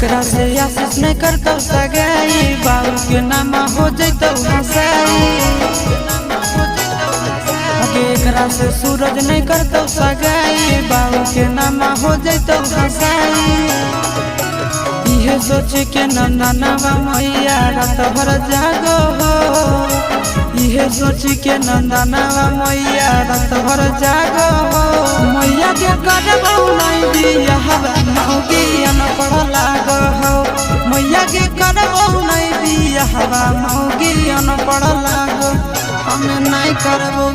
एकरा से आशीष नहीं करतो सगाई बाबू के नाम हो जैतो हंसाई एकरा से सूरज नहीं करतो सगाई बाबू के नाम हो जैतो हंसाई इहे सोच के नंदनवा मैया रात भर जागो हो इहे सोच के नंदनवा मैया रात भर जागो हो मैया के करबौ नहीं बियाहवा मौगिया न पड़ लागो हो मैया के करबौ नहीं बियाहवा मौगिया न पड़ लागो हमें नहीं करबो।